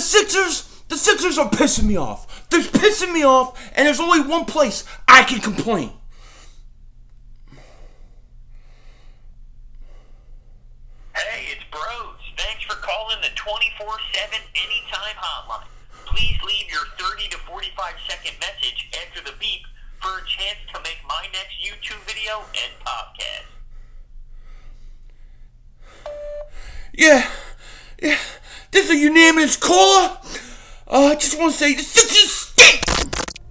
The Sixers are pissing me off. They're pissing me off, and there's only one place I can complain. Hey, it's Bros. Thanks for calling the 24/7 Anytime Hotline. Please leave your 30 to 45-second message after the beep for a chance to make my next YouTube video and podcast. Yeah. This is a unanimous caller. I just want to say the Sixers stink.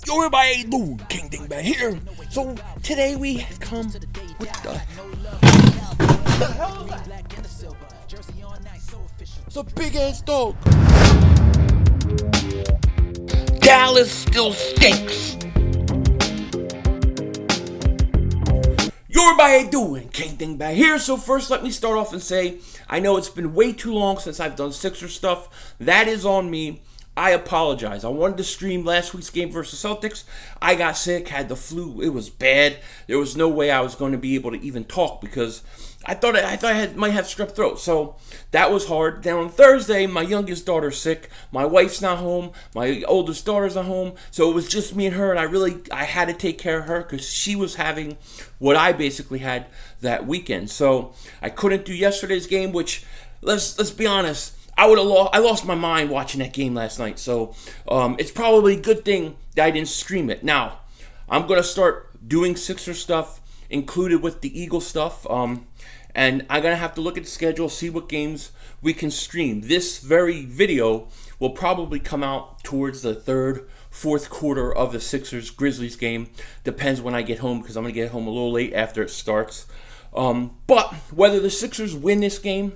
Yo, everybody, how you doing? King Dingbat here. So today we have come with the hell is that? It's a big ass dog. Dallas still stinks. Yo, everybody, how you doing? King Dingbat here. So first, let me start off and say, I know it's been way too long since I've done Sixers stuff. That is on me. I apologize. I wanted to stream last week's game versus Celtics. I got sick, had the flu. It was bad. There was no way I was going to be able to even talk because I thought I might have strep throat. So that was hard. Then on Thursday, my youngest daughter's sick. My wife's not home. My oldest daughter's not home. So it was just me and her, and I had to take care of her because she was having what I basically had that weekend. So I couldn't do yesterday's game, which let's be honest, I lost my mind watching that game last night. So it's probably a good thing that I didn't stream it. Now I'm gonna start doing Sixer stuff included with the Eagle stuff. And I'm going to have to look at the schedule, see what games we can stream. This very video will probably come out towards the third, fourth quarter of the Sixers-Grizzlies game. Depends when I get home, because I'm going to get home a little late after it starts. But whether the Sixers win this game,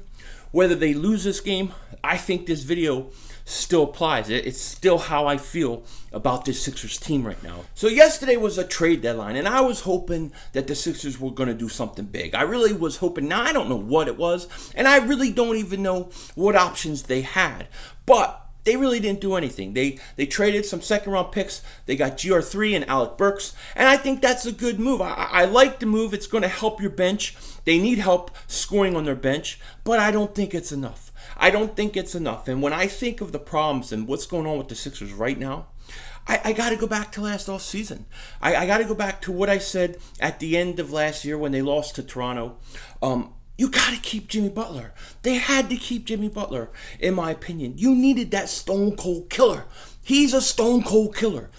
whether they lose this game, I think this video still applies. It's still how I feel about this Sixers team right now. So yesterday was a trade deadline, and I was hoping that the Sixers were going to do something big. I really was hoping. Now, I don't know what it was, and I really don't even know what options they had. But they really didn't do anything. They traded some second-round picks. They got GR3 and Alec Burks, and I think that's a good move. I like the move. It's going to help your bench. They need help scoring on their bench, but I don't think it's enough. And when I think of the problems and what's going on with the Sixers right now, I got to go back to last off season. I got to go back to what I said at the end of last year when they lost to Toronto. You got to keep Jimmy Butler. They had to keep Jimmy Butler, in my opinion. You needed that stone cold killer. He's a stone cold killer.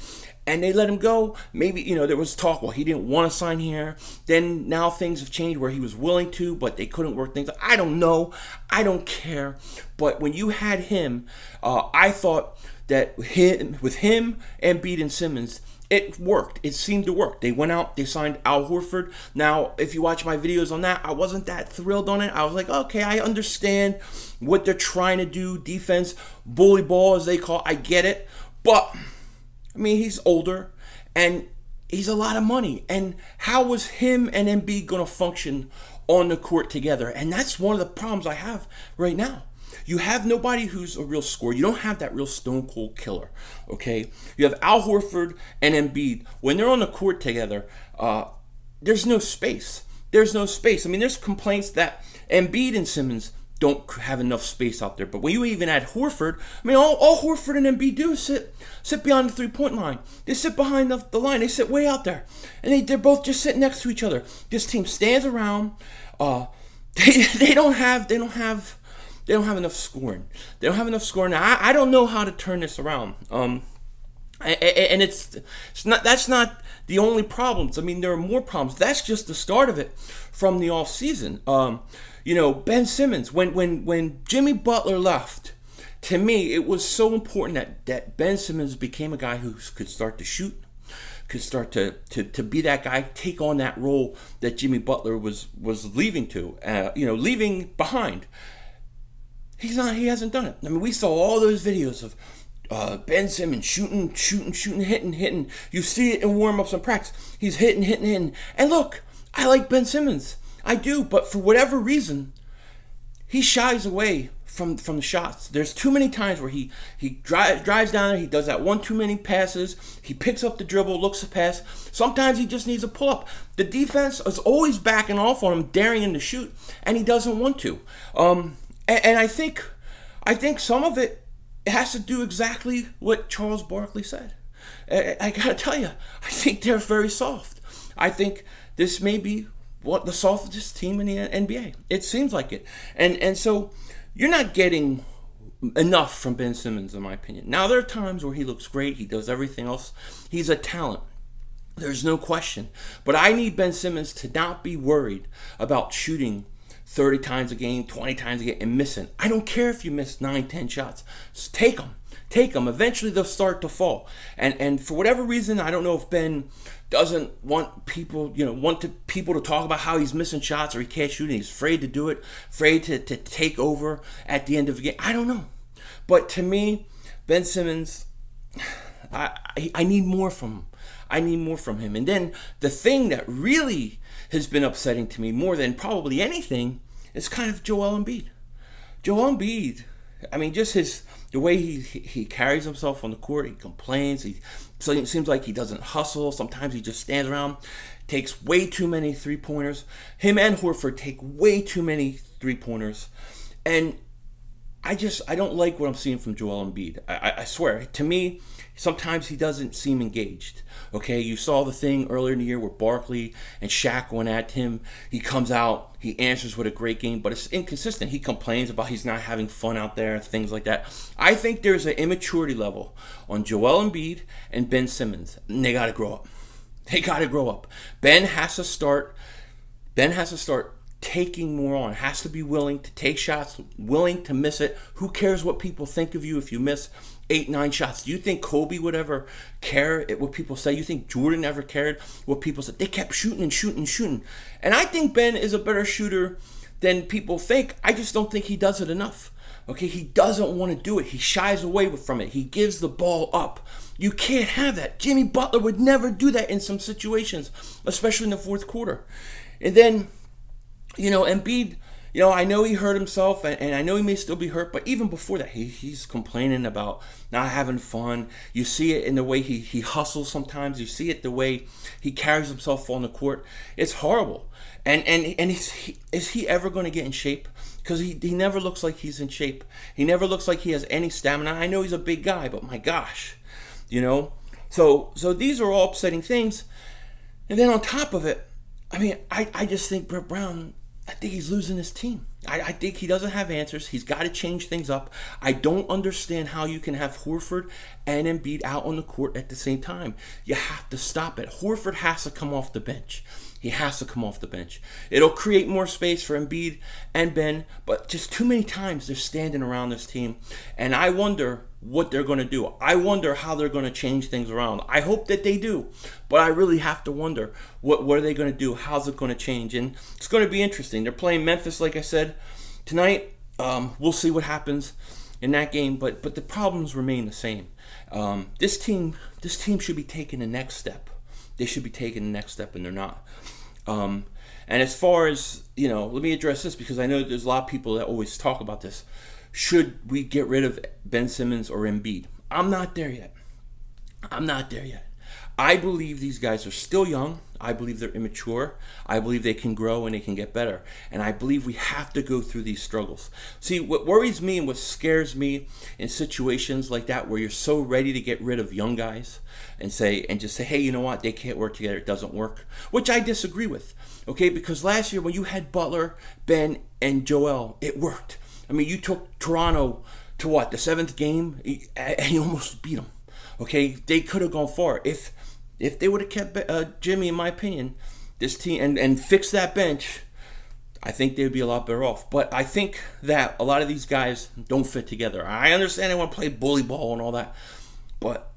And they let him go. Maybe, there was talk, well, he didn't want to sign here. Then now things have changed where he was willing to, but they couldn't work things out. I don't know. I don't care. But when you had him, I thought that with him, Embiid, and Simmons, it worked. It seemed to work. They went out, they signed Al Horford. Now, if you watch my videos on that, I wasn't that thrilled on it. I was like, okay, I understand what they're trying to do. Defense, bully ball, as they call it. I get it. But he's older, and he's a lot of money. And how was him and Embiid going to function on the court together? And that's one of the problems I have right now. You have nobody who's a real scorer. You don't have that real stone cold killer, okay? You have Al Horford and Embiid. When they're on the court together, there's no space. There's complaints that Embiid and Simmons don't have enough space out there. But when you even add Horford, all Horford and Embiid do is sit beyond the three-point line. They sit behind the line. They sit way out there. And they're both just sitting next to each other. This team stands around. They don't have enough scoring. They don't have enough scoring. Now, I don't know how to turn this around. And that's not the only problems. There are more problems. That's just the start of it from the off season. Ben Simmons, when Jimmy Butler left, to me, it was so important that Ben Simmons became a guy who could start to shoot, could start to be that guy, take on that role that Jimmy Butler was leaving behind. He hasn't done it. We saw all those videos of Ben Simmons shooting, hitting. You see it in warm-ups and practice. He's hitting. And look, I like Ben Simmons. I do, but for whatever reason, he shies away from the shots. There's too many times where he drives down there, he does that one too many passes, he picks up the dribble, looks to pass. Sometimes he just needs a pull-up. The defense is always backing off on him, daring him to shoot, and he doesn't want to. And I think some of it it has to do exactly what Charles Barkley said. I gotta tell you, I think they're very soft. I think this may be the softest team in the NBA. It seems like it. And so you're not getting enough from Ben Simmons, in my opinion. Now, there are times where he looks great. He does everything else. He's a talent. There's no question. But I need Ben Simmons to not be worried about shooting 30 times a game, 20 times a game, and missing. I don't care if you miss 9, 10 shots. Just take them. Take them. Eventually, they'll start to fall. And for whatever reason, I don't know if Ben doesn't want people, people to talk about how he's missing shots or he can't shoot and he's afraid to do it, afraid to take over at the end of the game. I don't know. But to me, Ben Simmons, I need more from him. I need more from him. And then the thing that really has been upsetting to me more than probably anything is kind of Joel Embiid. Joel Embiid, I mean, just the way he carries himself on the court, he complains. So it seems like he doesn't hustle. Sometimes he just stands around, takes way too many three-pointers. Him and Horford take way too many three-pointers. And I don't like what I'm seeing from Joel Embiid. I swear, to me, sometimes he doesn't seem engaged. Okay, you saw the thing earlier in the year where Barkley and Shaq went at him. He comes out, he answers with a great game, but it's inconsistent. He complains about he's not having fun out there, things like that. I think there's an immaturity level on Joel Embiid and Ben Simmons. And they got to grow up. They got to grow up. Ben has to start taking more on, has to be willing to take shots, willing to miss it. Who cares what people think of you if you miss 8, 9 shots? Do you think Kobe would ever care what people say? You think Jordan ever cared what people said? They kept shooting and shooting and shooting. And I think Ben is a better shooter than people think. I just don't think he does it enough. Okay, he doesn't want to do it. He shies away from it. He gives the ball up. You can't have that. Jimmy Butler would never do that in some situations, especially in the fourth quarter. And then, Embiid, I know he hurt himself, and I know he may still be hurt, but even before that, he's complaining about not having fun. You see it in the way he hustles sometimes. You see it the way he carries himself on the court. It's horrible. And is he ever going to get in shape? Because he never looks like he's in shape. He never looks like he has any stamina. I know he's a big guy, but my gosh, So these are all upsetting things. And then on top of it, I mean, I just think Brett Brown, I think he's losing his team. I think he doesn't have answers. He's got to change things up. I don't understand how you can have Horford and Embiid out on the court at the same time. You have to stop it. Horford has to come off the bench. He has to come off the bench. It'll create more space for Embiid and Ben, but just too many times they're standing around this team. And I wonder what they're going to do. I wonder how they're going to change things around. I hope that they do, but I really have to wonder what are they going to do? How's it going to change? And it's going to be interesting. They're playing Memphis, like I said, tonight. We'll see what happens in that game, but the problems remain the same. This team should be taking the next step. They should be taking the next step, and they're not. And as far as, let me address this because I know there's a lot of people that always talk about this. Should we get rid of Ben Simmons or Embiid? I'm not there yet. I believe these guys are still young. I believe they're immature. I believe they can grow and they can get better. And I believe we have to go through these struggles. See, what worries me and what scares me in situations like that where you're so ready to get rid of young guys and just say, hey, you know what? They can't work together. It doesn't work. Which I disagree with. Okay, because last year when you had Butler, Ben, and Joel, it worked. I mean, you took Toronto to what? The 7th game? And you almost beat them. Okay, they could have gone far. If they would have kept Jimmy, in my opinion, this team, and fixed that bench, I think they would be a lot better off. But I think that a lot of these guys don't fit together. I understand they want to play bully ball and all that, but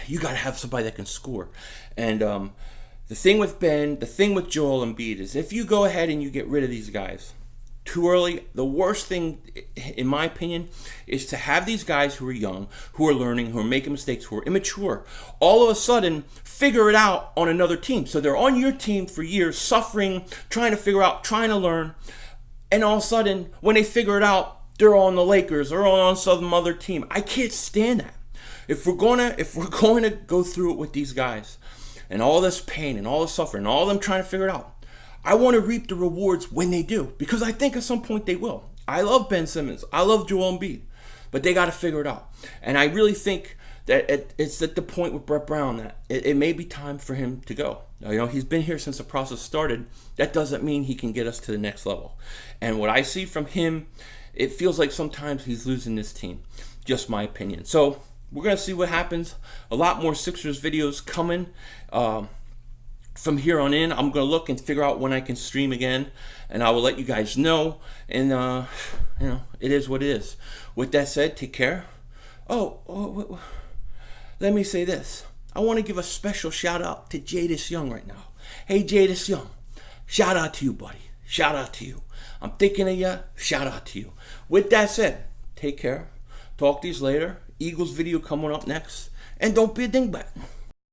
you got to have somebody that can score. And the thing with Ben, the thing with Joel Embiid is if you go ahead and you get rid of these guys too early, the worst thing, in my opinion, is to have these guys who are young, who are learning, who are making mistakes, who are immature, all of a sudden figure it out on another team. So they're on your team for years, suffering, trying to figure out, trying to learn, and all of a sudden, when they figure it out, they're on the Lakers or on some other team. I can't stand that. If we're going to go through it with these guys, and all this pain and all this suffering, and all of them trying to figure it out, I want to reap the rewards when they do, because I think at some point they will. I love Ben Simmons. I love Joel Embiid. But they got to figure it out. And I really think that it's at the point with Brett Brown that it may be time for him to go. He's been here since the process started. That doesn't mean he can get us to the next level. And what I see from him, it feels like sometimes he's losing this team. Just my opinion. So we're going to see what happens. A lot more Sixers videos coming from here on in. I'm going to look and figure out when I can stream again, and I will let you guys know. And, it is what it is. With that said, take care. Let me say this. I want to give a special shout out to Jadis Young right now. Hey, Jadis Young, shout out to you, buddy. Shout out to you. I'm thinking of you. Shout out to you. With that said, take care. Talk to you later. Eagles video coming up next. And don't be a dingbat.